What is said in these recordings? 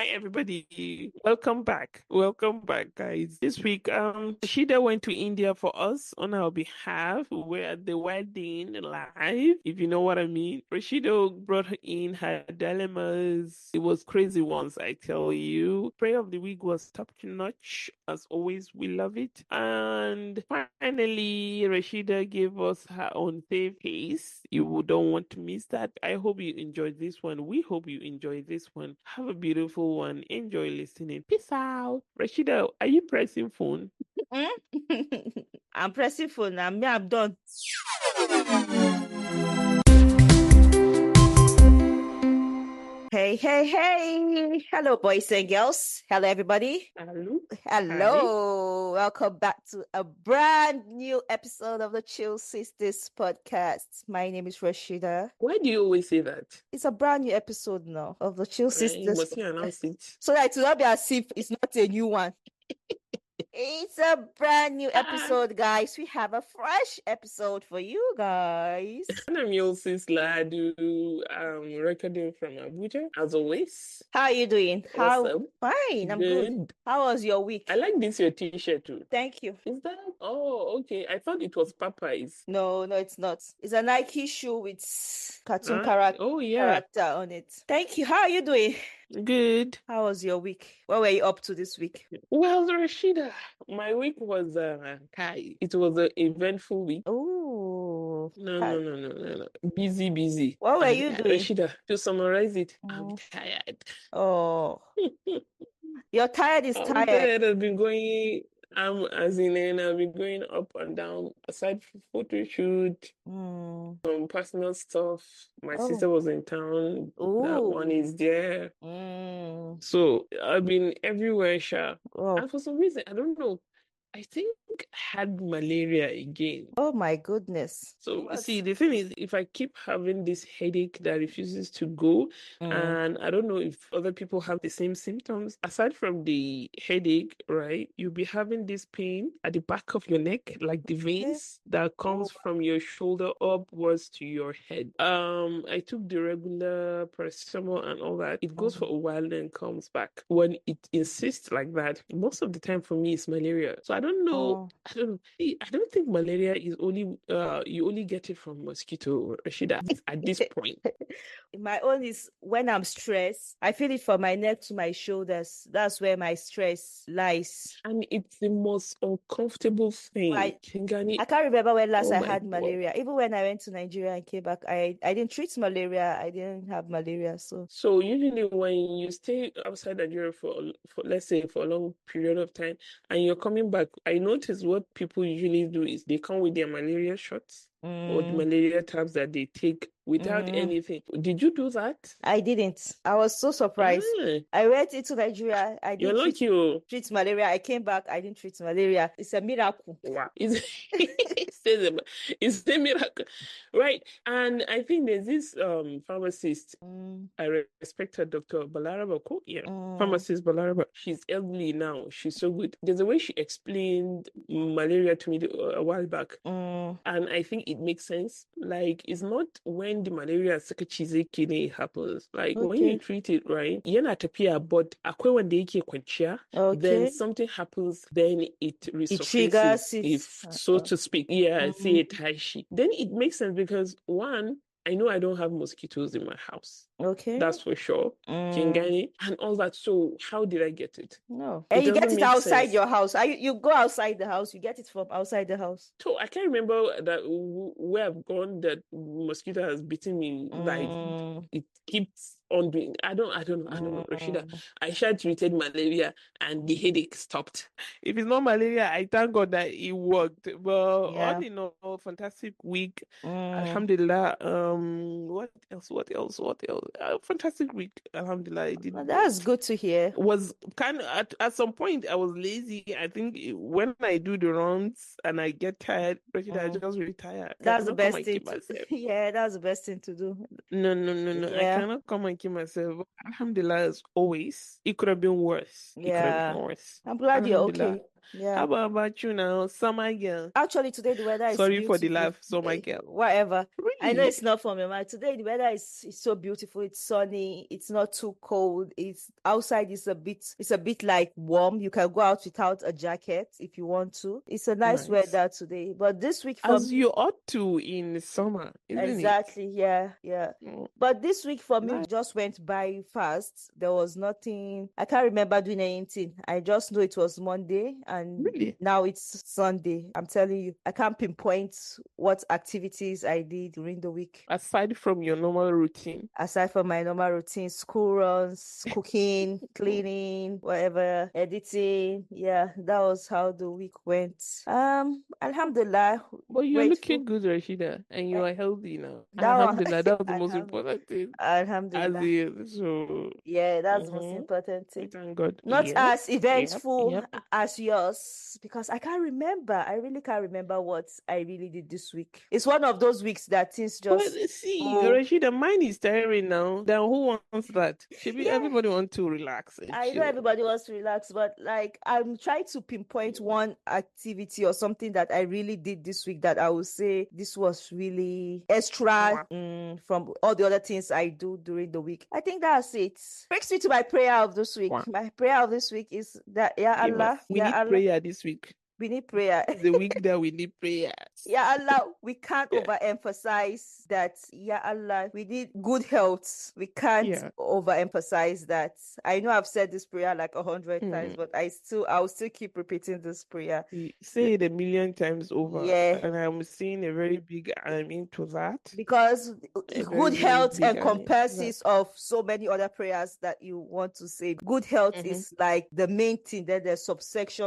everybody. Welcome back. Welcome back, guys. This week, Shida went to India for us on our behalf. We're at the wedding live, if you know what I mean. Rashida brought in her dilemmas. It was crazy ones, I tell you. Prayer of the week was top notch. As always, we love it. And finally, Rashida gave us her own safe case. You don't want to miss that. I hope you enjoyed this one. We hope you enjoyed this one. Have a beautiful one. Enjoy listening. Peace out. Rashida, are you pressing phone? I'm pressing phone now. I'm done. Hey, hey, hey. Hello, boys and girls. Hello, everybody. Hello. Hello. Welcome back to a brand new episode of the Chill Sisters podcast. My name is Rashida. Why do you always say that? It's a brand new episode now of the Chill You Sisters. must announce it. So that it will not be as if it's not a new one. It's a brand new episode, guys. We have a fresh episode for you guys. I'm your sister Ladu, recording from Abuja, as always. How are you doing? What's up? Fine, I'm good. How was your week? I like this your t-shirt too. Thank you. Is that? Oh, okay. I thought it was Popeyes. No, it's not. It's a Nike shoe with cartoon character on it. Thank you. How are you doing? Good. How was your week? What were you up to this week? Well, Rashida, my week was it was an eventful week. Oh. No. Busy. What were you doing? Rashida, to summarize it, I'm tired. Oh. You're tired is tired. I'm tired. I've been going I've been going up and down aside from photo shoot, some personal stuff. My sister was in town. That one is there. So I've been everywhere, Sha. And for some reason, I don't know. I think I had malaria again. Oh my goodness. So see, the thing is, if I keep having this headache that refuses to go, and I don't know if other people have the same symptoms, aside from the headache, right? You'll be having this pain at the back of your neck, like the veins that comes from your shoulder upwards to your head. I took the regular paracetamol and all that. It goes for a while, then comes back. When it insists like that, most of the time for me it's malaria. So I don't know. I don't think malaria is only you only get it from mosquito, Rashida, at this point. My own is when I'm stressed. I feel it from my neck to my shoulders. That's where my stress lies. And it's the most uncomfortable thing. I can't remember when last I had malaria. Even when I went to Nigeria and came back, I didn't treat malaria. I didn't have malaria. So usually when you stay outside Nigeria for let's say for a long period of time and you're coming back, I notice what people usually do is they come with their malaria shots or the malaria tabs that they take without anything. Did you do that? I didn't. I was so surprised. I went into Nigeria. I didn't treat malaria. I came back. I didn't treat malaria. It's a miracle. Wow. It's a miracle. Right. And I think there's this pharmacist. I respect her, Dr. Balaraba. Pharmacist Balaraba. She's elderly now. She's so good. There's a way she explained malaria to me a while back. And I think it makes sense. Like, it's not when the malaria kidney happens. Like, when you treat it right, yana tafiya, but akwai wanda yake kwanciya, then something happens, then it resurfaces, if so to speak. Say it tashi. Then it makes sense because one, I know I don't have mosquitoes in my house. That's for sure. Kingani and all that. So how did I get it? No. And you get it outside your house. You go outside the house, you get it from outside the house. So I can't remember that where I've gone that mosquito has bitten me. Like it keeps on doing. I don't know, Rashida. I treated malaria and the headache stopped. If it's not malaria, I thank God that it worked. But all in all, fantastic week. Alhamdulillah. What else? Fantastic week. Alhamdulillah. That's good to hear. Was kind of at some point I was lazy. I think when I do the rounds and I get tired, I just really tired. That's the best thing. Yeah, that's the best thing to do. No. I cannot come and keep myself. Alhamdulillah, as always, it could have been worse. I'm glad you're okay. Yeah. How about you now, summer girl? Actually, today the weather is Sorry for the beautiful. laugh, summer girl. Whatever. I know Really? it's not from your mind. Today the weather is so beautiful. It's sunny. It's not too cold. It's outside. It's a bit like warm. You can go out without a jacket if you want to. It's a nice Nice. weather today. But this week for As me, you ought to in summer, isn't it? exactly. Yeah, yeah. Mm, But this week for me nice. just went by fast. There was nothing. I can't remember doing anything. I just know it was Monday and Really? now it's Sunday. I'm telling you, I can't pinpoint what activities I did during the week. Aside from your normal routine. Aside from my normal routine, school runs, cooking, Mm. cleaning, whatever, editing. Yeah, that was how the week went. Alhamdulillah, But you're grateful. looking good, Rashida, and Eh, you are healthy now. That one, Alhamdulillah, that's the most alham, important thing. As alhamdulillah. is, so Yeah, that's the most mhm, important we thing. thank God. Not Yep, as yep, eventful yep. as yours, because I can't remember. I really can't remember what I really did this week. It's one of those weeks that things But just see, go. Rashida, mine is tiring now. Then who wants that? Should be Yeah, everybody want to relax and I know chill. everybody wants to relax, but like I'm trying to pinpoint Mm, one activity or something that I really did this week that I would say this was really extra mwah, from all the other things I do during the week. I think that's it. Brings me to my prayer of this week. mwah. My prayer of this week is that, Ya Give us. Allah, We Ya need Allah, prayer this week. we need prayer. It's the week that we need prayers. Ya Allah, we can't Yeah, overemphasize that. Ya Allah, we need good health. We can't yeah. overemphasize that. I know I've said this prayer like 100 times, Mm. but I'll still keep repeating this prayer. You say it a million times over, Yeah, and I'm seeing a very big I'm into that. because A very, good very health big I'm into that. encompasses of so many other prayers that you want to say. Good health Mm-hmm. is like the main thing. Then there's subsection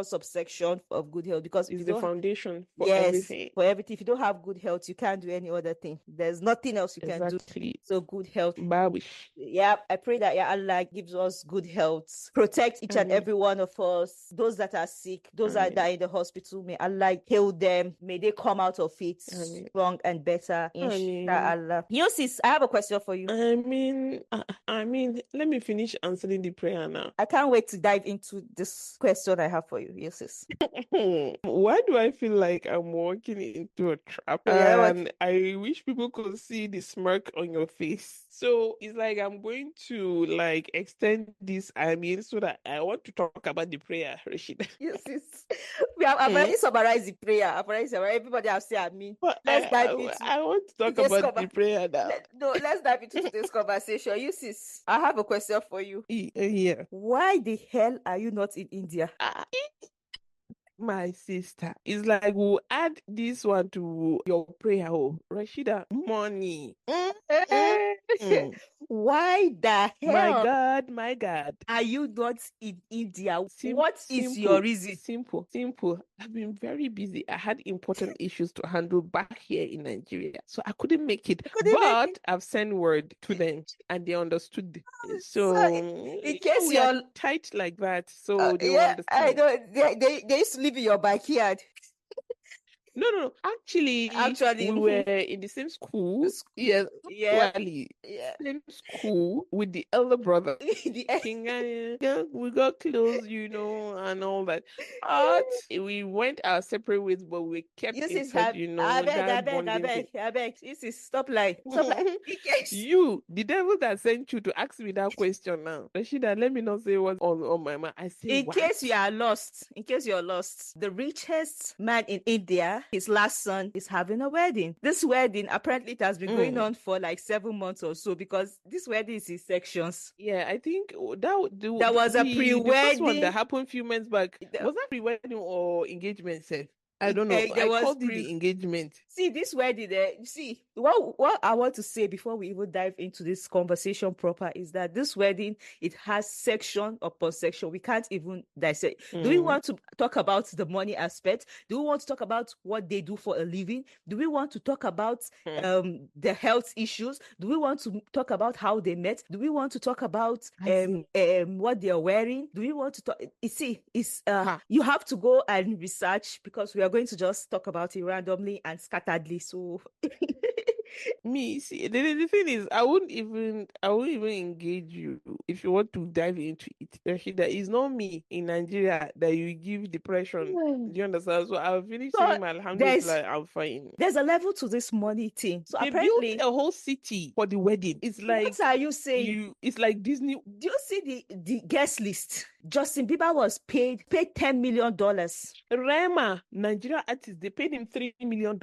of good health, because if you Is the don't. foundation for Yes, everything. for everything. If you don't have good health, you can't do any other thing. There's nothing else you can do. Exactly. So good health. Babish. Yeah, I pray that Ya Allah gives us good health. Protect each and Amen. every one of us. Those that are sick, those that Amen. are in the hospital, may Allah heal them. May they come out of it Amen. strong and better. Amen. Inshallah. You sis, I have a question for you. Let me finish answering the prayer now. I can't wait to dive into this question I have for you. Yes, sis. Why do I feel like I'm walking into a trap? So yeah, what? And I wish people could see the smirk on your face. So it's like I'm going to like extend this, so that I want to talk about the prayer, Rashida. Yes, sis. I've Eh? already summarized the prayer. I've already summarized. Everybody have said, I mean, But let's dive into I want to talk today's about cover. the prayer now. No, let's dive into today's conversation. You sis, I have a question for you. Yeah. Why the hell are you not in India? Ah, my sister, it's like we'll add this one to your prayer. Oh, Rashida, money. Mm. Why the My hell God, my God. are you not in India? Sim What is your simple, reason? simple, simple. I've been very busy. I had important issues to handle back here in Nigeria, so I couldn't make it. I couldn't make But it. I've sent word to them, and they understood. So, So, in case we are you're, tight like that, so they will yeah, I understand. know they used to live in your backyard. No, no, no. Actually, Actually, we were in the same school. Yes, yeah, actually, yeah. same school with the elder brother. The Yeah, we got close, and all that. But we went our separate ways, but we kept You in sis touch, have I beg, I that beg, I bonding beg, thing. I beg. You sis, stop lying. Stop lying. In case You, the devil that sent you to ask me that question now. Rashida, let me not say what's on my mind. I say, in case you what? are lost, in case you're lost, the richest man in India, his last son is having a wedding. This wedding apparently it has been going Mm. on for like 7 months or so, because this wedding is in sections. Yeah, I think that There was a the first one that pre-wedding. happened a few months back, was that pre-wedding or engagement self? I don't know. There I was called it the engagement. See, this wedding there, you see, what I want to say before we even dive into this conversation proper is that this wedding, it has section upon section. We can't even dissect. Do we Mm. want to talk about the money aspect? Do we want to talk about what they do for a living? Do we want to talk about Mm. the health issues? Do we want to talk about how they met? Do we want to talk about As in, what they are wearing? Do we want to talk? You see, it's ha. you have to go and research, because we are going to just talk about it randomly and scatteredly. So Me, see, the thing is, I wouldn't even engage you if you want to dive into it. Rashida, it's not me in Nigeria that you give depression. Do you understand? So I'll finish So saying my there's alhamdulillah, I'm fine. there's a level to this money thing. So They built apparently, a whole city for the wedding. what are you saying? It's like Disney. Do you see the guest list? Justin Bieber was paid $10 million. Rema, Nigeria artist, they paid him $3 million.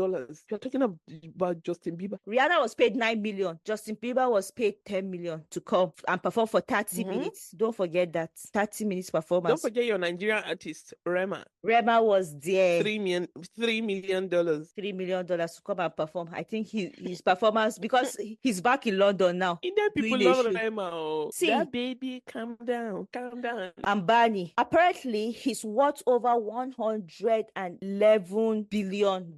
You're talking about Justin Bieber. Rihanna was paid 9 million. Justin Bieber was paid 10 million to come and perform for 30 Mhm. minutes. Don't forget that 30 minutes Don't performance. forget your Nigerian artist, Rema. Rema was there. $3 million. $3 million to come and perform. I think his performance, because he's back in London now Indian people doing a love show. Rema. Oh. See, That baby, calm down, calm down. Ambani, apparently he's worth over $111 billion.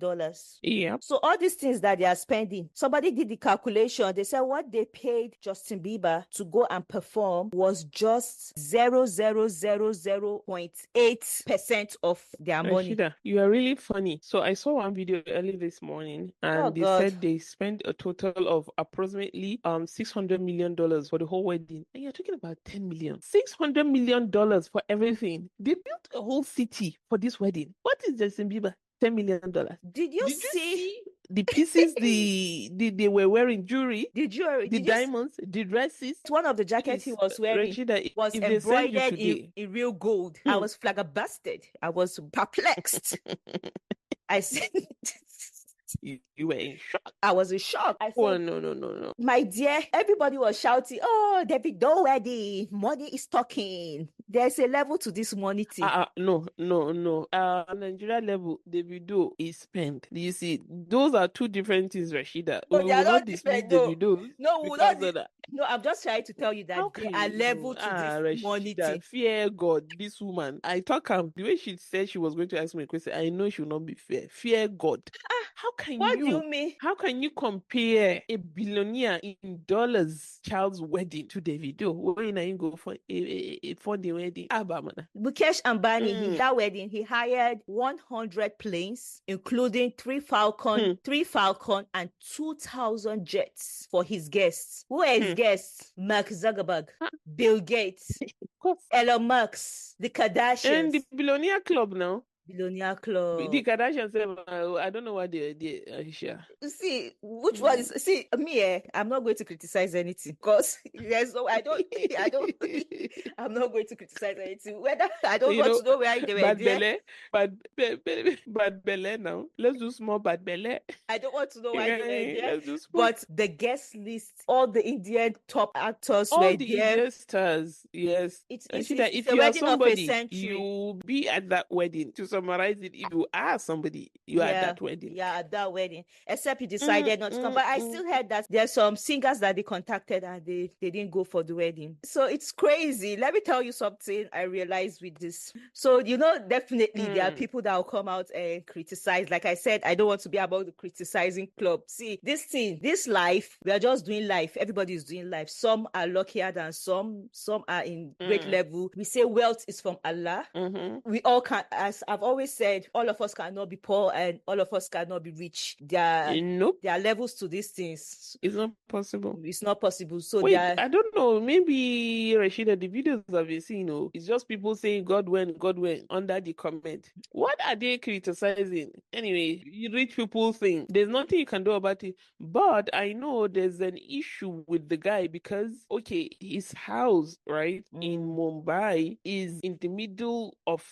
Yeah. So all these things that they are spending, somebody did the calculation. They said what they paid Justin Bieber to go and perform was just 0.8% of their money. Rashida, you are really funny. So I saw one video early this morning, and Oh they God. said they spent a total of approximately $600 million for the whole wedding. And you're talking about 10 million. $600 million for everything. They built a whole city for this wedding. What is Justin Bieber? $10 million. Did you Did you see see the pieces they were wearing? Jewelry, the jewelry? the Did you see diamonds, the dresses. one of the jackets he Please, was wearing Rashida, was if they send you embroidered today, in real gold? I hmm, was flabbergasted. I was perplexed. I said, you were in shock. I was in shock. I Oh, said, no. my dear, everybody was shouting, oh, Davido wedding, money is talking. There's a level to this money thing. No. Nigeria level, Davido is spent. You see, those are two different things, Rashida. No, We they are will not not dismiss different. No, Davido no, because of that. no, I'm just trying to tell you How that there can are you, level to this money Rashida, thing. fear God, this woman. I talk her the way she said she was going to ask me a question. I know she will not be fair. Fear God. How can What do you you? mean? How can you compare a billionaire in dollars child's wedding to Davido? When I go for the wedding? Abamana. Mukesh Ambani, Mm. that wedding, he hired 100 planes, including Hmm. three Falcon, and 2,000 jets for his guests. Who are his Hmm. guests? Mark Zuckerberg, Ah, Bill Gates, of course. Elon Musk, the And Kardashians, the billionaire club now. Billionaire The Club. Kardashians, I don't know what they share. See, which one is, see me, I'm not going to criticize anything because there's no, I don't, I don't, I'm not going to criticize anything. Whether I don't You want to know, know where they were bad there. belly, bad belly now. Let's do small bad belly. I don't want to know why they were Yeah, there, let's do small. but the guest list, all the Indian top actors All were the there. Indian stars, yes. It's And it's she it's, that it's if a you are wedding of a somebody, century. you be at that wedding. To summarize it, if you are somebody, you are at Yeah, that wedding. yeah, at that wedding. Except you Mm, decided not to come. mm, But I mm. still heard that there's some singers that they contacted and they didn't go for the wedding. So it's crazy. Let me tell you something I realized with this. So definitely there are Mm. people that will come out and criticize. Like I said, I don't want to be about the criticizing club. See, this life, we are just doing life. Everybody is doing life. Some are luckier than some are in great Mm. level. We say wealth is from Allah. Mm-hmm. We all can, as I've always said, all of us cannot be poor and all of us cannot be rich. Nope, There are levels to these things. it's not possible. It's not possible. So Wait, there are, I don't know. Maybe Rashida, the videos I've been seeing, it's just people saying God went under the comment. What are they criticizing? Anyway, you rich people think there's nothing you can do about it. But I know there's an issue with the guy because, okay, his house, right, in Mumbai is in the middle of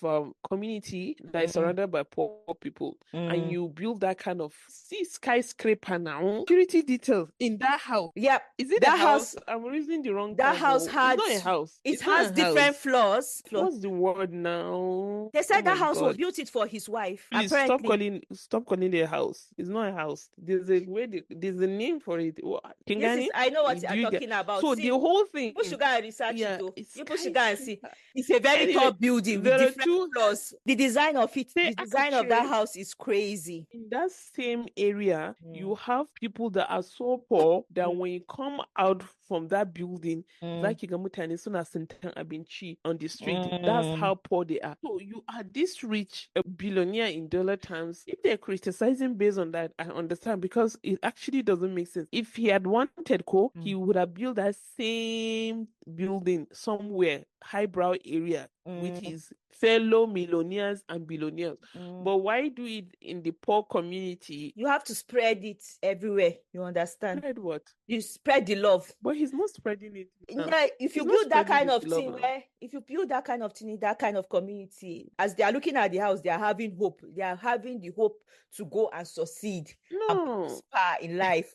community that is surrounded by poor people. And you build that kind of skyscraper now. Security details in that house. yeah, Is it a house? I'm using the wrong that term. house Oh. It's had, not a house. it It's not has a different house. floors. What's the word now? They Oh said my that house was God. built it for his wife. Please Apparently, stop calling it a house. It's not a house. There's a name for it. Kingani? I know what Do you're you get talking about. so the See, whole people should thing? go and research it Yeah, though. it's People should go and see. skyscraper. It's a very tall Anyway, building with there are different two. floors. The design design of it, They the design of that actually, house is crazy. in that same area, you have people that are so poor that when you come out from that building, zaki ga mutane suna sintan abinci on the street. That's how poor they are. So you are this rich, a billionaire in dollar terms. If they're criticizing based on that, I understand because it actually doesn't make sense. If he had wanted he would have built that same building somewhere, highbrow area, with his fellow millionaires and billionaires. But why do it in the poor community? You have to spread it everywhere. You understand? Spread what? You spread the love. But he's not spreading it now. Yeah, if you He's not build that spreading kind the of love thing, now. if you build that kind of thing in that kind of community, as they are looking at the house, they are having hope. They are having the hope to go and succeed and No. prosper in life.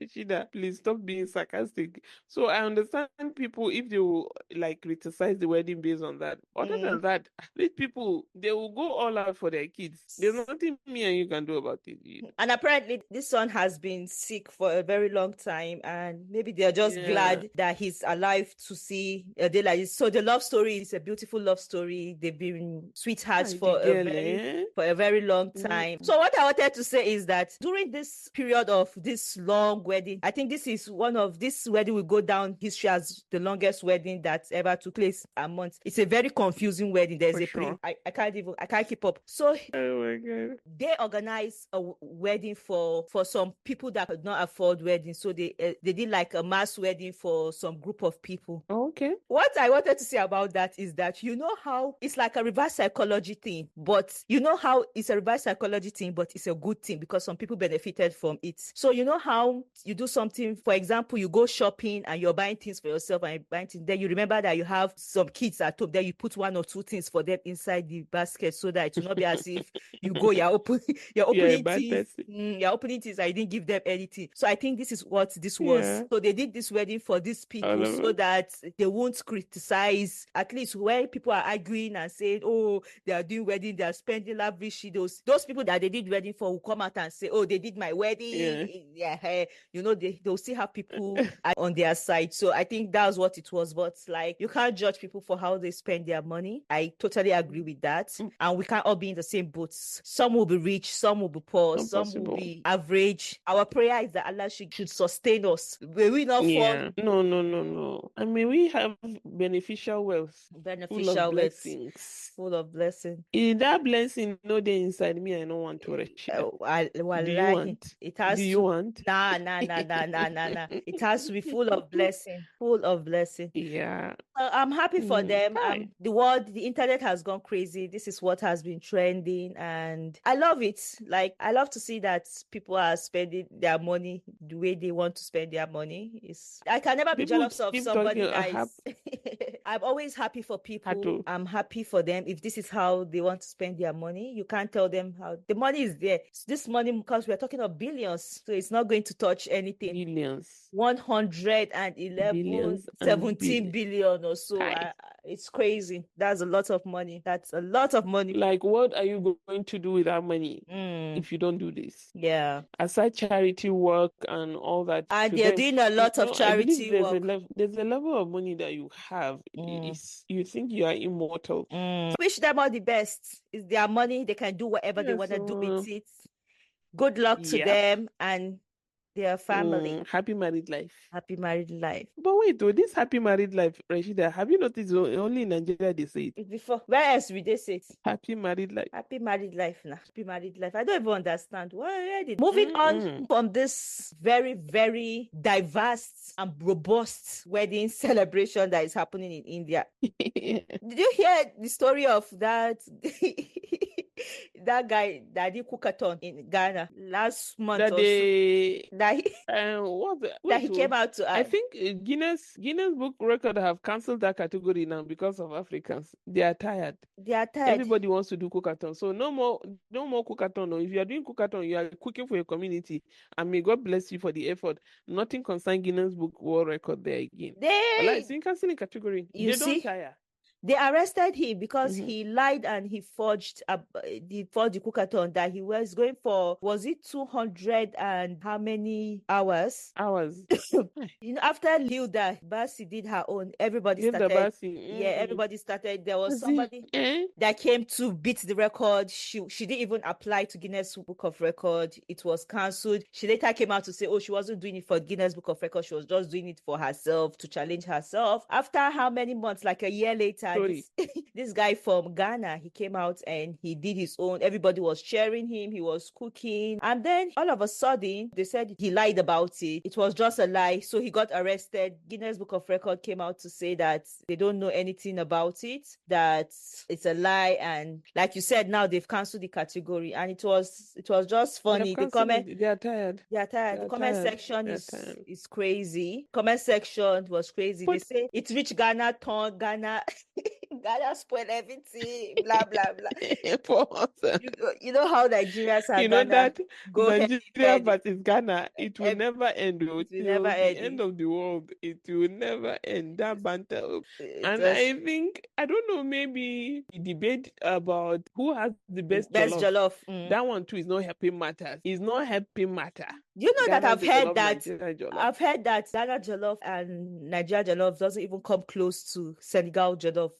Shida, please stop being sarcastic. So I understand people if they will like criticize the wedding based on that. Other than that, these people they will go all out for their kids. There's nothing me and you can do about it. And apparently, this son has been sick for a very long time, and maybe they're just glad that he's alive to see a day like this. So the love story is a beautiful love story. They've been sweethearts for a very long time. So what I wanted to say is that during this period of this long wedding, I think this wedding will go down history as the longest wedding that ever took place a month. It's a very confusing wedding. There's I can't keep up. So oh my God. They organized a wedding for some people that could not afford wedding. So they did like a mass wedding for some group of people. Okay. What I wanted to say about that is that you know how it's like a reverse psychology thing, but you know how it's a reverse psychology thing, but it's a good thing because some people benefited from it. So you know how you do something, for example, you go shopping and you're buying things for yourself and you're buying things, then you remember that you have some kids at home, then you put one or two things for them inside the basket so that it will not be as if you go, you're opening things. You're opening things and you didn't give them anything. So I think this is what this was. So they did this wedding for these people so that they won't criticize. At least when people are arguing and saying, oh, they are doing wedding, they are spending lavishly, those people that they did wedding for will come out and say, oh, they did my wedding. You know, they'll still have people on their side. So I think that's what it was. But like, you can't judge people for how they spend their money. I totally agree with that. And we can't all be in the same boats. Some will be rich, some will be poor, some will be average. Our prayer is that Allah should sustain us. Will we not fall? No. I mean, we have beneficial wealth. Full of blessings. Full of blessings. Is that blessing no dey inside me? I don't want to rush it. Do you want? It has Do you want? Nah. It has to be full of blessing. Full of blessing. Yeah. I'm happy for them. The internet has gone crazy. This is what has been trending, and I love it. Like, I love to see that people are spending their money the way they want to spend their money. I can never be jealous of somebody that is. I'm always happy for people. I'm happy for them. If this is how they want to spend their money, you can't tell them how. The money is there. This money, because we're talking of billions, so it's not going to touch anything. Billions. 17 billion or so. It's crazy. That's a lot of money. Like, what are you going to do with that money if you don't do this? Yeah. Aside charity work and all that. And they're doing a lot of charity work. There's a level of money that you have. You think you are immortal. Wish them all the best. It's their money. They can do whatever they want to do with it. Good luck to them and their family. Happy married life. Happy married life. But wait, this happy married life, Rashida, have you noticed only in Nigeria they say it? Before, where else will they say it? Happy married life. Happy married life now. Happy married life. I don't even understand. Moving on from this very, very diverse and robust wedding celebration that is happening in India. Did you hear the story of that that guy that did cookathon in Ghana last month that he came out to I think Guinness Book Record have cancelled that category now because of Africans. They are tired. Everybody wants to do cookathon. So no more cookathon. No. If you are doing cookathon, you are cooking for your community. And may God bless you for the effort. Nothing concerns Guinness Book World Record there again. It's in cancelling category. They don't tire. They arrested him because he lied and he forged the cookathon that he was going for. Was it 200 and how many hours? After Hilda Basi did her own, everybody started. Yeah, everybody started. There was somebody that came to beat the record. She didn't even apply to Guinness Book of Record. It was cancelled. She later came out to say, oh, she wasn't doing it for Guinness Book of Record. She was just doing it for herself, to challenge herself. After how many months? Like a year later, this guy from Ghana, he came out and he did his own. Everybody was cheering him. He was cooking. And then all of a sudden, they said he lied about it. It was just a lie. So he got arrested. Guinness Book of Record came out to say that they don't know anything about it, that it's a lie. And like you said, now they've canceled the category. And it was just funny. The comment, they are tired. The comment section is crazy. Comment section was crazy. They say it reached Ghana, Ghana. Ghana spoil everything, blah blah blah. You know how Nigerians are. You know Ghana, that Nigeria versus Ghana, it will never end. It will never end. The end of the world, it will never end. That banter, and I think I don't know. Maybe the debate about who has the best jollof. That one too is not helping matters. It's not helping matter. You know Ghana, that I've heard that Ghana jollof and Nigeria jollof doesn't even come close to Senegal jollof.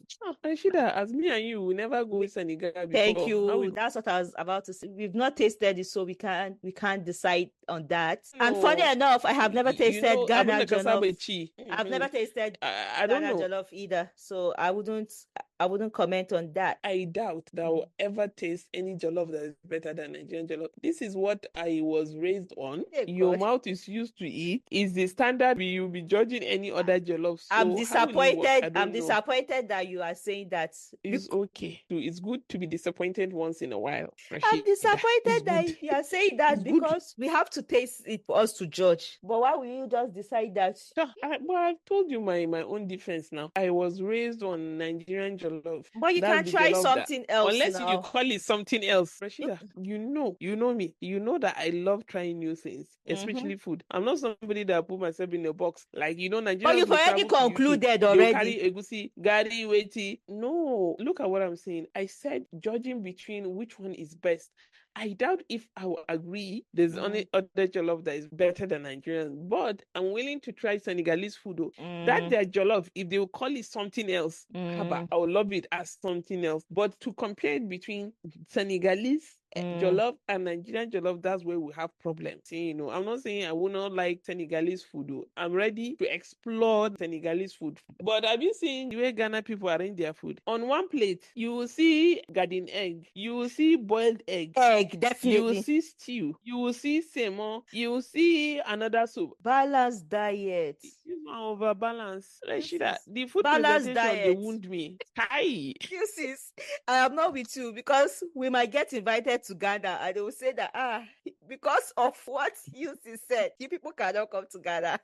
Rashida, as me and you, we never go to Senegal before. Thank you. That's what I was about to say. We've not tasted it, so we can't decide on that. No. And funny enough, I have never tasted Ghana jollof. I've never tasted Ghana jollof either, so I wouldn't comment on that. I doubt that I will ever taste any jollof that is better than Nigerian jollof. This is what I was raised on. Your mouth is used to eat. Is the standard you'll be judging any other jollof. So I'm disappointed. I'm disappointed that you are saying that. It's okay. It's good to be disappointed once in a while. I'm disappointed that you are saying that because we have to taste it for us to judge. But why will you just decide that? I've told you my own defense now. I was raised on Nigerian jollof. But you can try something else. Unless you call it something else. Rashida, you know me. You know that I love trying new things, especially food. I'm not somebody that put myself in a box. Like, Nigerians. But you've already concluded already. Carry egusi, gari, weti. No, look at what I'm saying. I said judging between which one is best. I doubt if I will agree there's only other jollof that is better than Nigerian, but I'm willing to try Senegalese food. That their jollof, if they will call it something else, I will love it as something else. But to compare it between Senegalese jollof and Nigerian jollof, that's where we have problems. I'm not saying I will not like Senegalese food. I'm ready to explore Senegalese food. But have you seen the way Ghana people arrange their food? On one plate, you will see garden egg. You will see boiled egg. Definitely. You will see stew. You will see semo. You will see another soup. Balanced diet. It's not over balance. The food presentation, they wound me. Hi. You sis, I am not with you because we might get invited to Ghana and they will say that because of what you said, you people cannot come to Ghana.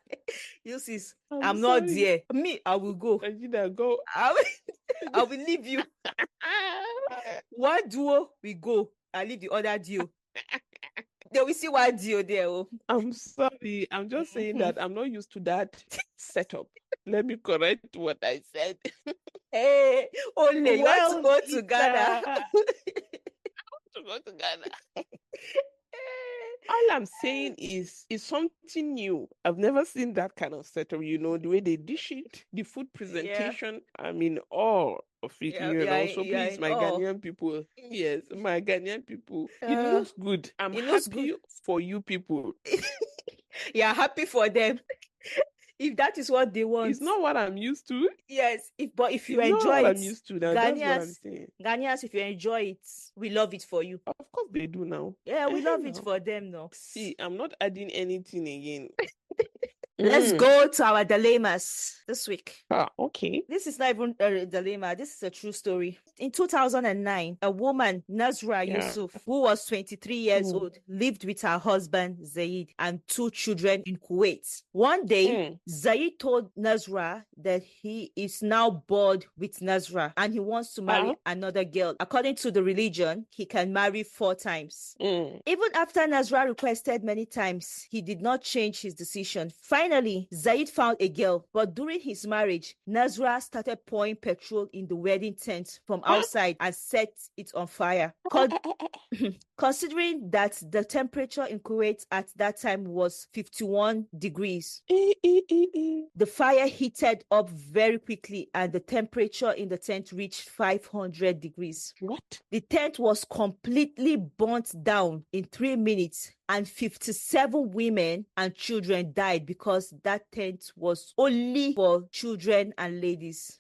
You sis, I'm not there. Me, I will go. Go. I will leave you. One duo we go. I leave the other duo. They will see one duo there. I'm sorry. I'm just saying that I'm not used to that setup. Let me correct what I said. Hey, only you want to go to Ghana. To go to Ghana. All I'm saying is something new. I've never seen that kind of setup. The way they dish it, the food presentation. Yeah. I mean, all of it. So please, my Ghanaian people. Yes, my Ghanaian people. It looks good. I'm happy for you people. You're happy for them. If that is what they want. It's not what I'm used to. Yes, if you enjoy it. I'm used to now. That's what I'm saying. Ghanaians, if you enjoy it, we love it for you. Of course they do now. Yeah, we love it for them now. See, I'm not adding anything again. Let's go to our dilemmas this week. Okay. This is not even a dilemma. This is a true story. In 2009, a woman, Nazra Yusuf, who was 23 years old, lived with her husband, Zaid, and 2 children in Kuwait. One day, Zaid told Nazra that he is now bored with Nazra and he wants to marry another girl. According to the religion, he can marry 4 times. Even after Nazra requested many times, he did not change his decision. Finally, Finally, Zaid found a girl, but during his marriage, Nazra started pouring petrol in the wedding tent from outside and set it on fire. Considering that the temperature in Kuwait at that time was 51 degrees, the fire heated up very quickly and the temperature in the tent reached 500 degrees. What? The tent was completely burnt down in 3 minutes, and 57 women and children died because that tent was only for children and ladies.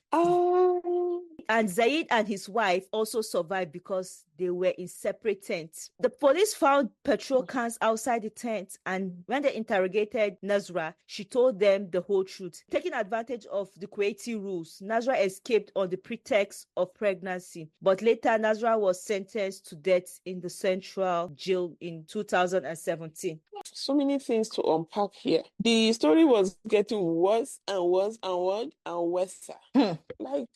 And Zaid and his wife also survived because they were in separate tents. The police found petrol cans outside the tent, and when they interrogated Nazra, she told them the whole truth. Taking advantage of the Kuwaiti rules, Nazra escaped on the pretext of pregnancy, but later Nazra was sentenced to death in the central jail in 2017. So many things to unpack here. The story was getting worse and worse and worse and worse. Like,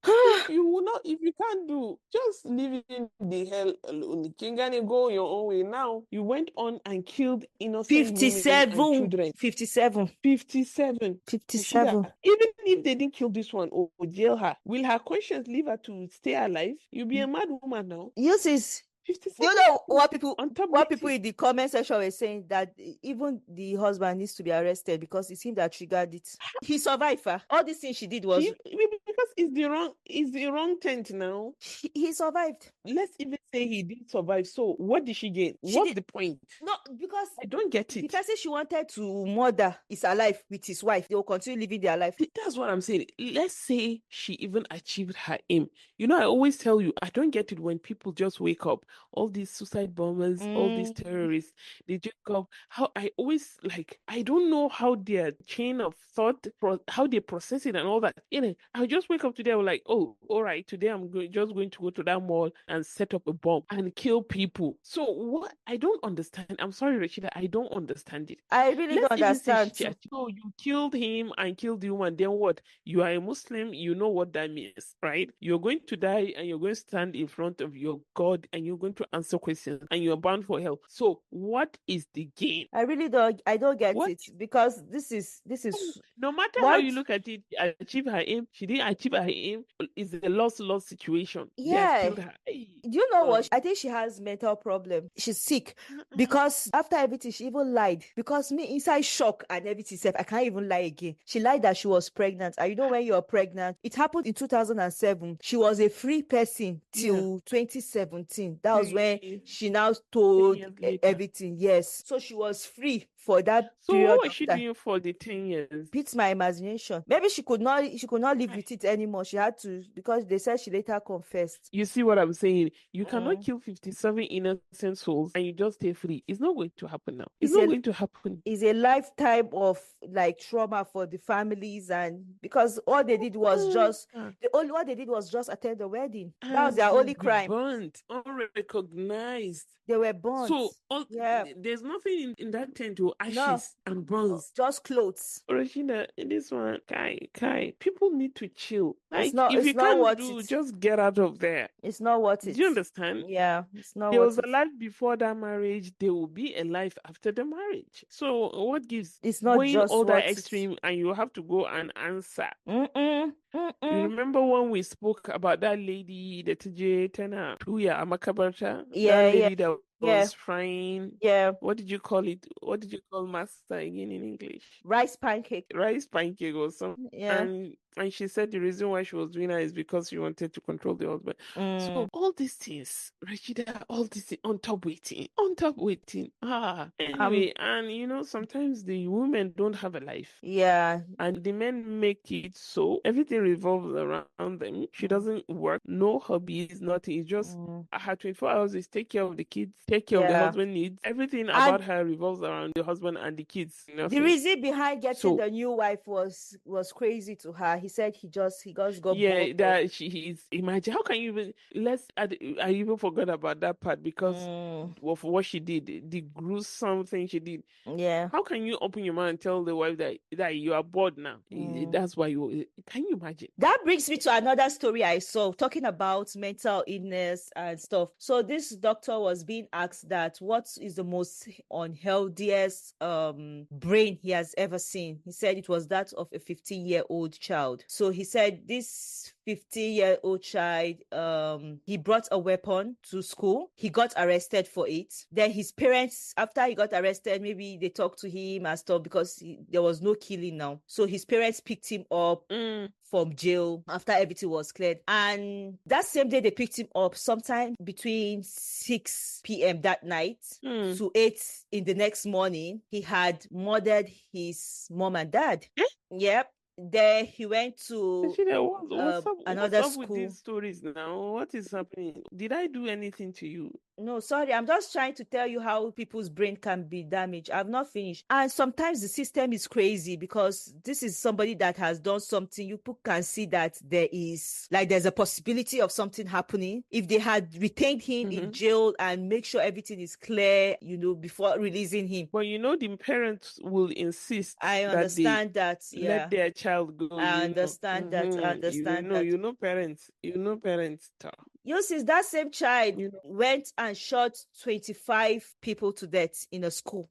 if you will not, if you can't do, just leave in the hell alone. You can go your own way. Now you went on and killed innocent women and children. 57. 57. 57. Rashida, even if they didn't kill this one or jail her, will her conscience leave her to stay alive? You'll be a mad woman now. Yes, is 57. you know what people On top what waiting. people in the comment section were saying, that even the husband needs to be arrested because it's him that triggered it. He survived her. All these things she did was because it's the wrong tent now. he survived. Let's even say he did survive. So what did she gain? What's the point? No, because I don't get it. the person she wanted to murder is alive with his wife. They will continue living their life. That's what I'm saying. Let's say she even achieved her aim. You know, I always tell you, I don't get it when people just wake up. All these suicide bombers, all these terrorists, they just go. How I always like, I don't know how their chain of thought, how they process it and all that. You know, I just wake up today, I'm like, oh, all right, today I'm just going to go to that mall and set up a bomb and kill people. So what? I don't understand. I'm sorry, Rashida, I don't understand it. I really don't understand. So you killed him and killed the woman. Then what? You are a Muslim. You know what that means, right? You're going to die and you're going to stand in front of your God and you're going to answer questions and you're bound for hell. So what is the gain? I really don't. I don't get it, because this is no matter how you look at it. Achieve her aim. She didn't achieve her aim. It's a loss situation. Yeah. Killed her. Do you know what? I think she has mental problem. She's sick because after everything, she even lied. Because me inside shock and everything, I can't even lie again. She lied that she was pregnant. And you know, when you're pregnant, it happened in 2007. She was a free person till 2017. That was when she now told everything. Yes. So she was free for that period. So what was she doing for the 10 years? Beats my imagination. Maybe she could not live with it anymore. She had to, because they said she later confessed. You see what I'm saying? You cannot kill 57 innocent souls and you just stay free. It's not going to happen now. It's not going to happen. It's a lifetime of like trauma for the families, and because all they did was what they did was just attend the wedding. That was their only crime. Burnt, unrecognized. They were burnt. So there's nothing in that tent to ashes and burns. Just clothes. Rashida, this one, Kai, people need to chill. Like, if you can't do, just get out of there. It's not worth it. Do you understand? Yeah, it's not there worth was a life before that marriage. There will be a life after the marriage. So what gives? It's not going just all that extreme, and you have to go and answer. You remember when we spoke about that lady, the TJ Tena Tuya Amakabarta? Yeah, that lady that was frying. Yeah. What did you call it? What did you call master again in English? Rice pancake. Rice pancake or something. Yeah. And she said the reason why she was doing that is because she wanted to control the husband. So all these things, Rashida, all these things, on top waiting. Anyway, and you know, sometimes the women don't have a life. Yeah. And the men make it so everything revolves around them. She doesn't work, no hobbies, nothing. It's just her 24 hours is take care of the kids, take care of the husband needs. Everything about her revolves around the husband and the kids. The reason behind getting the new wife was crazy to her. he said he just got bored Yeah, of. that he's imagine how can you even I even forgot about that part because of what she did, the gruesome thing she did. Yeah. How can you open your mouth and tell the wife that you are bored now? That's why you can you imagine? That brings me to another story I saw talking about mental illness and stuff. So this doctor was being asked that what is the most unhealthiest brain he has ever seen. He said it was that of a 15-year-old child. So he said this 15-year-old child, he brought a weapon to school. He got arrested for it. Then his parents, after he got arrested, maybe they talked to him and stuff because there was no killing now. So his parents picked him up from jail after everything was cleared. And that same day they picked him up, sometime between 6 p.m. that night to 8 in the next morning, he had murdered his mom and dad. Yep. Then he went to What's another up with school. these stories now? What is happening? Did I do anything to you? No, sorry, I'm just trying to tell you how people's brain can be damaged. I've not finished. And sometimes the system is crazy because this is somebody that has done something. You can see that there's a possibility of something happening. If they had retained him in jail and make sure everything is clear, before releasing him. But the parents will insist I that understand that, yeah. let their child go. I understand that. I understand that. Parents. Since that same child went and shot 25 people to death in a school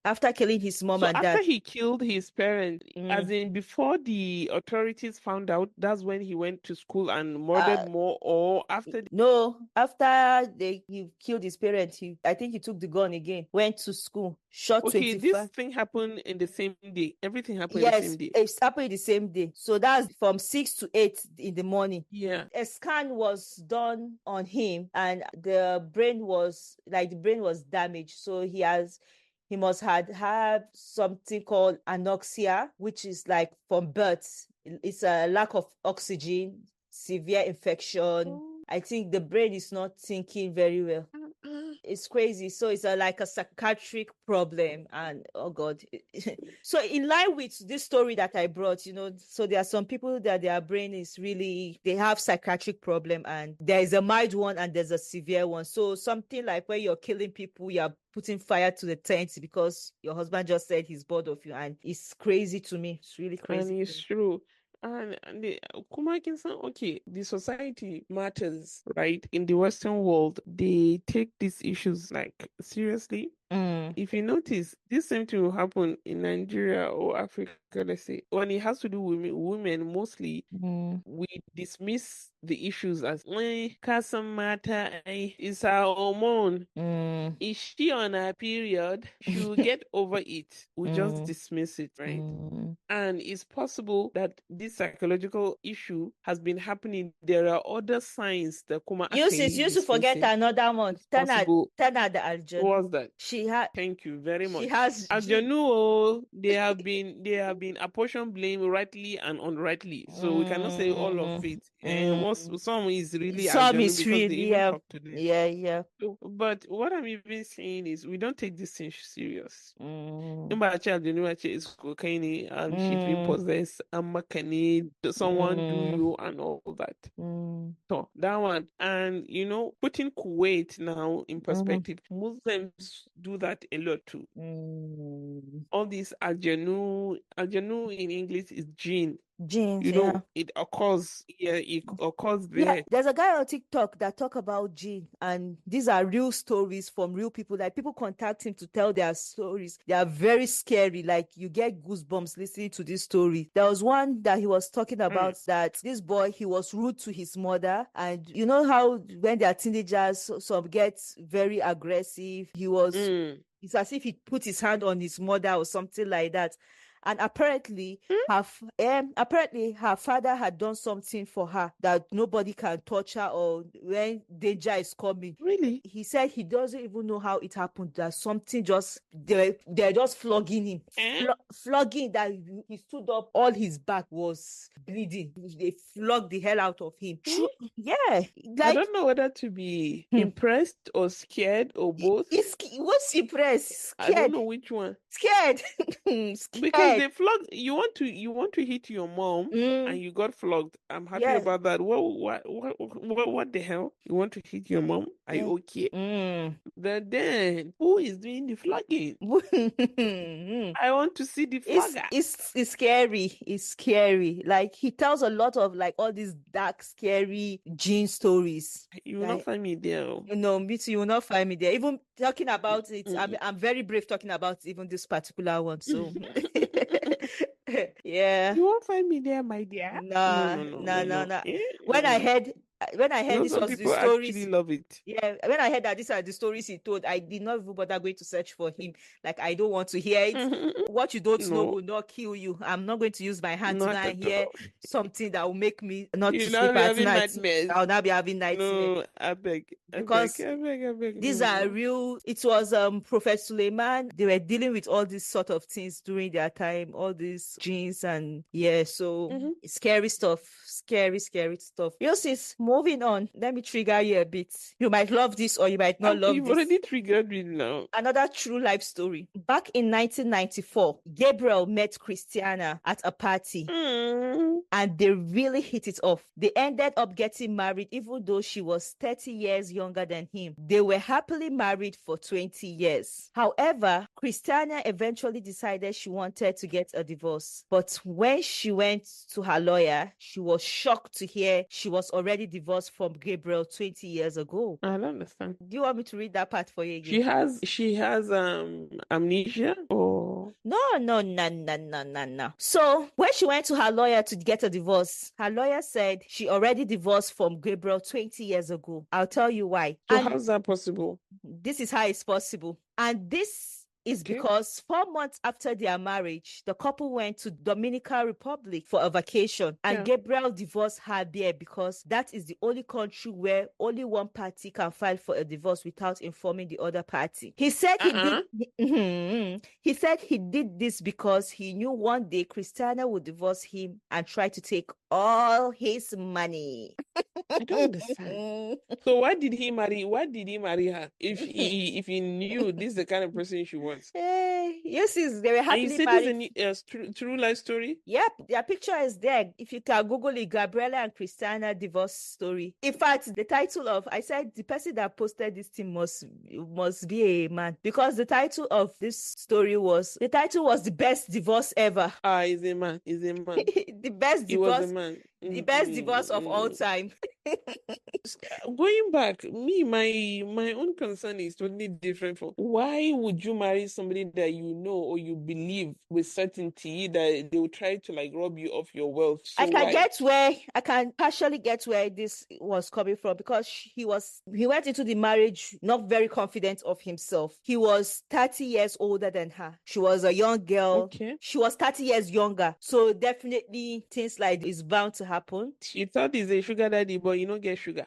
after killing his mom and dad. After he killed his parents, as in before the authorities found out, that's when he went to school and murdered more, or after? No, after he killed his parents, I think he took the gun again, went to school, shot 25. This thing happened in the same day. Everything happened in the same day. Yes, it happened the same day. So that's from 6 to 8 in the morning. Yeah. A scan was done on him and the brain was damaged. So he must have something called anoxia, which is like from birth. It's a lack of oxygen, severe infection. I think the brain is not thinking very well. It's crazy. So it's like a psychiatric problem. And oh God. So in line with this story that I brought, so there are some people that their brain is really, they have psychiatric problem, and there is a mild one and there's a severe one. So something like where you're killing people, you're putting fire to the tent because your husband just said he's bored of you, and it's crazy to me. It's really crazy. And it's true. And the okay, the society matters, right? In the Western world, they take these issues like seriously. If you notice, this same thing will happen in Nigeria or Africa, let's say. When it has to do with women, mostly, we dismiss the issues as, doesn't matter, it's her hormone. Is she on her period? She'll get over it. We just dismiss it, right? And it's possible that this psychological issue has been happening. There are other signs that come out. You should forget another one. Tana the Aljon. What's that? Thank you very much. Aljanu, they have been apportioned blame rightly and unrightly. So we cannot say all of it. And some is really Aljanu because they even talk to them. Yeah. But what I'm even saying is we don't take this thing serious. Is cocaine and she's been possessed and makani, someone do you and all that. So that one, and putting Kuwait now in perspective, Muslims do that a lot too. All these aljanu in English is jinn. It occurs there. Yeah, there's a guy on TikTok that talk about jinn, and these are real stories from real people. Like, people contact him to tell their stories. They are very scary. Like, you get goosebumps listening to this story. There was one that he was talking about that this boy, he was rude to his mother, and you know how when they are teenagers, some get very aggressive. It's as if he put his hand on his mother or something like that. And apparently, her father had done something for her that nobody can touch her, or when danger is coming. Really? He said he doesn't even know how it happened. That something they're just flogging him, flogging that he stood up. All his back was bleeding. They flogged the hell out of him. Yeah, I don't know whether to be impressed or scared or both. What's impressed? Scared. I don't know which one. Scared. Because Scared. they flogged you want to hit your mom and you got flogged. I'm happy Yeah. about that. What the hell? You want to hit your mom? Are you Yeah. okay? Then who is doing the flogging? I want to see the flogger. It's scary. It's scary. Like he tells a lot of like all these dark, scary Jean stories. You will not Like, find me there. Oh. no, me too. You will not find me there. Even talking about it, Mm-mm. I'm very brave talking about even this particular one. So yeah. You won't find me there, my dear. No, Nah, no, no, nah, no, nah, no. nah. Eh? When No, I no. heard when I You heard know, this some was the people actually stories, love it. yeah, when I heard that these are the stories he told, I did not even bother going to search for him. Like, I don't want to hear it. What you don't know No, will not kill you. I'm not going to use my hand to go not and at hear all. something that will make me not You to now sleep be at having night. nightmares. I'll now be having nightmare No, I beg, I beg, because I beg, I beg. these No, are no. real. It was Prophet Suleiman. They were dealing with all these sort of things during their time, all these genes and yeah, so scary stuff. Scary stuff. Yosis, moving on. Let me trigger you a bit. You might love this or you might not love You've this. already triggered me now. Another true life story. Back in 1994, Gabriel met Christiana at a party and they really hit it off. They ended up getting married even though she was 30 years younger than him. They were happily married for 20 years. However, Christiana eventually decided she wanted to get a divorce. But when she went to her lawyer, she was shocked to hear she was already divorced from Gabriel 20 years ago. I don't understand. Do you want me to read that part for you again? She has amnesia or No. So when she went to her lawyer to get a divorce, her lawyer said she already divorced from Gabriel 20 years ago. I'll tell you why. so how's that possible? This is how it's possible. And this is Okay. because 4 months after their marriage, the couple went to Dominican Republic for a vacation, and Gabriel divorced her there because that is the only country where only one party can file for a divorce without informing the other party. He said he said he did this because he knew one day Christiana would divorce him and try to take all his money. I don't understand. So why did he marry? Why did he marry her if he knew this is the kind of person she wants? Yes, they were And you happily said this married. is a true life story? Yep, their picture is there. If you can Google it, Gabriella and Christiana divorce story. In fact, the title of I said the person that posted this thing must be a man because the title of this story was the best divorce ever. He's a man. He's a man. The best He was a divorce. man. The best divorce of all time. Going back, my own concern is totally different. Why would you marry somebody that you know or you believe with certainty that they will try to like rob you of your wealth? So I can partially get where this was coming from because he went into the marriage not very confident of himself. He was 30 years older than her. She was a young girl. Okay. She was 30 years younger. So definitely things like this is bound to happen. She thought he's a sugar daddy, but you don't get sugar.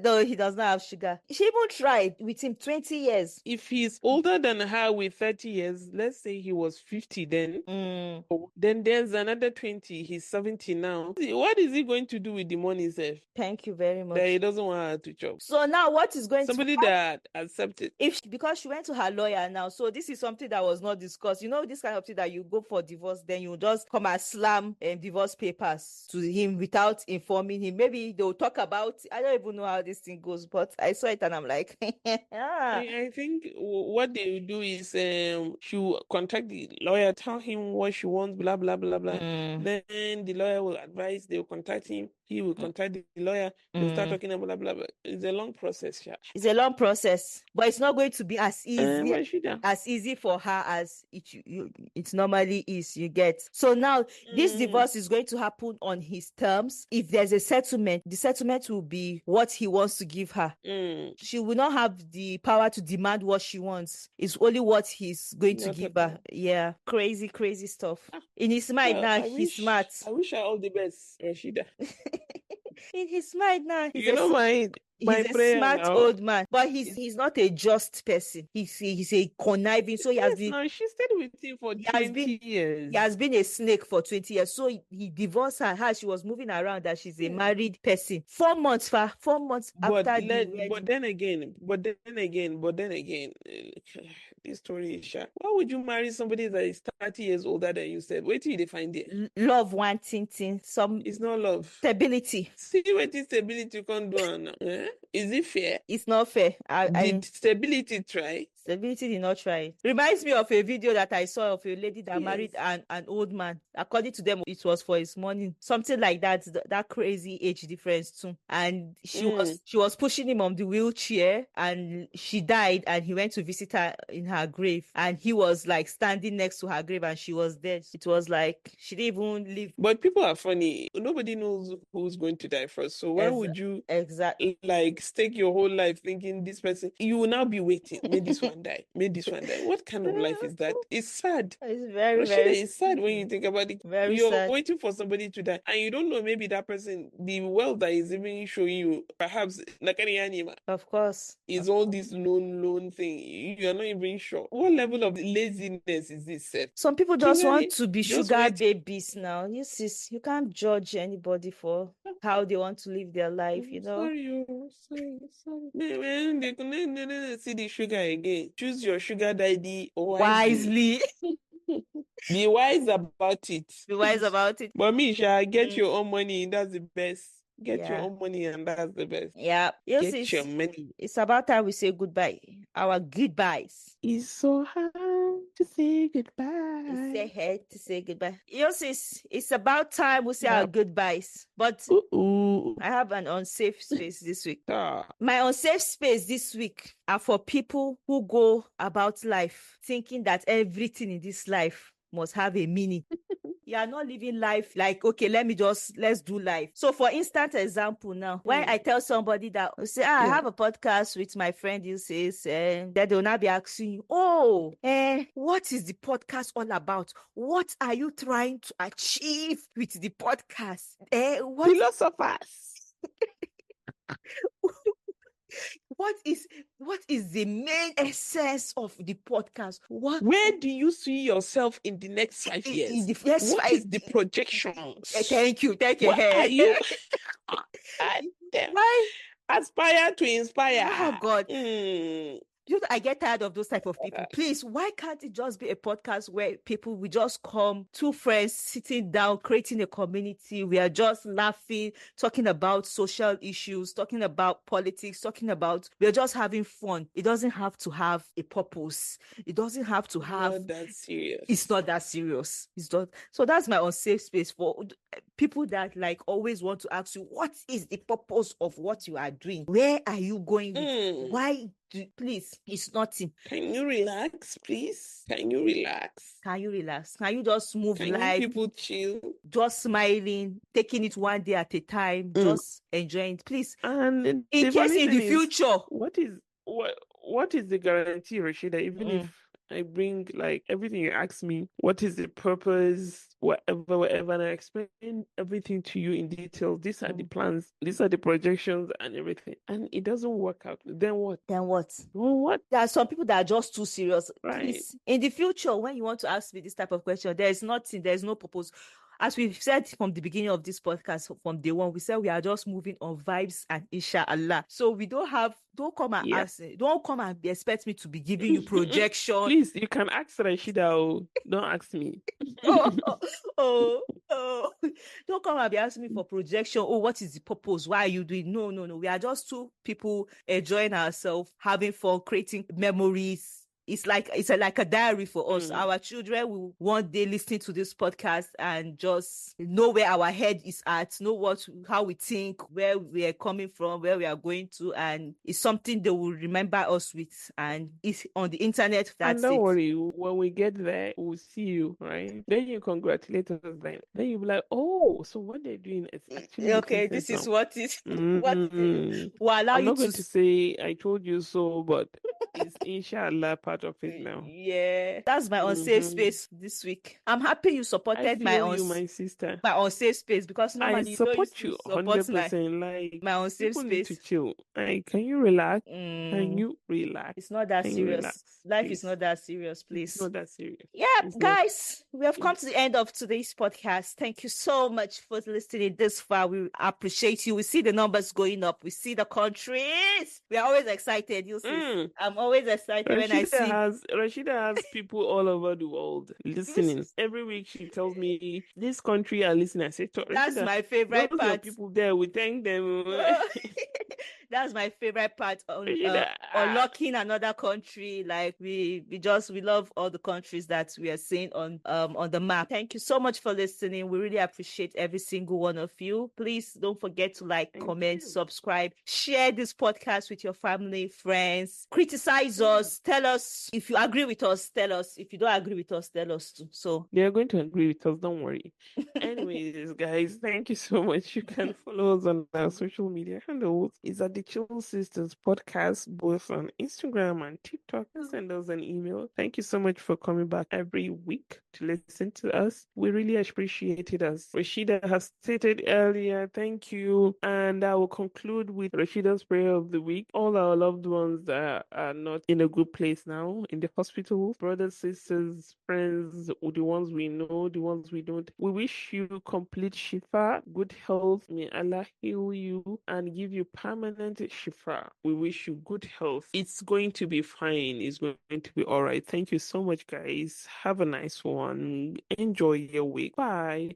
No, he does not have sugar. She even tried with him 20 years. If he's older than her with 30 years, let's say he was 50 then, then there's another 20. He's 70 now. What is he going to do with the money, Seth? Thank you very much. That he doesn't want her to chop. So now what is going Somebody to happen? that accepted. Because she went to her lawyer now, so this is something that was not discussed. You know, this kind of thing that you go for divorce, then you just come and slam divorce papers to him without informing him. Maybe they'll talk about, I don't even know how this thing goes, but I saw it and I'm like, I think what they will do is she will contact the lawyer, tell him what she wants, blah, blah, blah, blah. Then the lawyer will advise, they will contact him. He will contact the lawyer. They'll start talking about blah, blah, blah. It's a long process. Yeah. It's a long process, but it's not going to be as easy for her as it normally is. You get. So now this divorce is going to happen on his terms. If there's a settlement, the settlement will be what he wants to give her. She will not have the power to demand what she wants. It's only what he's going to give her. Yeah, crazy stuff. In his mind now, he's smart. I wish her all the best, Rashida. In his mind now, You know my My he's a prayer smart now. old man, but he's not a just person. He's a conniving. So Yes, now she stayed with him for he has 20 years. he has been a snake for 20 years. So he divorced her. She was moving around that she's a married person. 4 months, 4 months after the wedding. But then again, this story is sharp. Why would you marry somebody that is 30 years older than you said? Wait till they find it. Love one thing, some It's not love. Stability. See what this stability can do now. Is it fair? It's not fair. Did stability try? Stability did not try it. Reminds me of a video that I saw of a lady that Yes. married an old man. According to them, it was for his money. Something like that. That crazy age difference too. And she was pushing him on the wheelchair, and she died, and he went to visit her in her grave, and he was like standing next to her grave, and she was dead. It was like she didn't even live. But people are funny. Nobody knows who's going to die first. So why would you like stake your whole life thinking this person? You will now be waiting. May this one die. May this one die. What kind of life is that? It's sad. It's very, Rashida, very it's sad when you think about it. Very You're sad. waiting for somebody to die, and you don't know, maybe that person, the wealth that is even showing you, perhaps like any animal. Of course. Is all this loan thing. You are not even sure. What level of laziness is this, Seth? Some people just want to be sugar babies now. You can't judge anybody for how they want to live their life, you know. Sorry. Man, they can see the sugar again. Choose your sugar daddy wisely. Be wise about it. Be wise about it. But me, get your own money. That's the best. Get your own money, and that's the best. Yeah. Get your money. It's about time we say goodbye. Our goodbyes. It's so hard to say goodbye. It's hard to say goodbye. It's about time we say our goodbyes. But I have an unsafe space this week. My unsafe space this week are for people who go about life thinking that everything in this life must have a meaning. You are not living life like, okay, let's do life. So for instance example now, when I tell somebody that, say, I have a podcast with my friend, you say, that they'll now be asking you, what is the podcast all about? What are you trying to achieve with the podcast? Philosophers. What is the main essence of the podcast? Where do you see yourself in the next 5 years? What is the projection? Thank you. What are you? Why? Aspire to inspire. Oh God. I get tired of those type of people. Please, why can't it just be a podcast where people will just come, two friends sitting down, creating a community? We are just laughing, talking about social issues, talking about politics, we're just having fun. It doesn't have to have a purpose. It doesn't have to have. Not that serious. It's not that serious. It's not. So that's my unsafe space for people that like always want to ask you, what is the purpose of what you are doing? Where are you going? Why? Please, it's nothing. Can you relax, please? Can you relax? Can you just move life? People chill? Just smiling, taking it one day at a time, just enjoying it, please. And in case in the future, what is the guarantee, Rashida? Even if I bring like everything you ask me, what is the purpose, whatever, and I explain everything to you in detail. These are the plans, these are the projections and everything. And it doesn't work out. Then what? There are some people that are just too serious. Right. Please, in the future, when you want to ask me this type of question, there's no purpose. As we've said from the beginning of this podcast, from day one, we said we are just moving on vibes and inshallah. So we don't come and ask, don't come and expect me to be giving you projection. Please, you can ask Rashida, don't ask me. Don't come and be asking me for projection. What is the purpose? Why are you doing? No. We are just two people enjoying ourselves, having fun, creating memories. It's like a diary for us. Our children will one day listen to this podcast and just know where our head is at, know how we think, where we are coming from, where we are going to, and it's something they will remember us with. And it's on the internet. That's and don't worry, when we get there, we'll see you, right? Then you congratulate us. Then you'll be like, so what they're doing is actually okay. This is what it. I'm not going to say I told you so, but Is inshallah part of it now. Yeah, that's my unsafe space this week. I'm happy you I supported feel you, my sister. my unsafe space, because I normally you don't used support to you support my 100%. Like, my unsafe people need to space. chill. Like, can you relax? Can Mm, you relax? it's not that Can you serious. relax, Life is please? not that serious, It's please. not that serious. Yeah, It's not. guys, we have come to It's the end of today's podcast. Thank you so much for listening this far. We appreciate you. We see the numbers going up. We see the countries. We are always excited. You see, mm. I'm always excited when I see. Rashida has people all over the world This listening. Every week she tells me this country are listening. I say, that's Rashida, my favorite those your part. people there, we thank them. That's my favorite part on Rashida, unlocking another country. Like we love all the countries that we are seeing on the map. Thank you so much for listening. We really appreciate every single one of you. Please don't forget to like, thank comment, you. subscribe, share this podcast with your family, friends. Criticize Yeah. us. Tell us if you agree with us. Tell us if you don't agree with us. Tell us too. So They are going to agree with us, don't worry. Anyways, guys, thank you so much. You can follow us on our social media handles. It's at the Chill Sisters podcast, both on Instagram and TikTok. Send us an email. Thank you so much for coming back every week to listen to us. We really appreciate it, as Rashida has stated earlier. Thank you. And I will conclude with Rashida's prayer of the week. All our loved ones that are not in a good place now, in the hospital, brothers, sisters, friends, the ones we know, the ones we don't. We wish you complete shifa, good health. May Allah heal you and give you permanent shifa. We wish you good health. It's going to be fine. It's going to be all right. Thank you so much, guys. Have a nice one. Enjoy your week. Bye.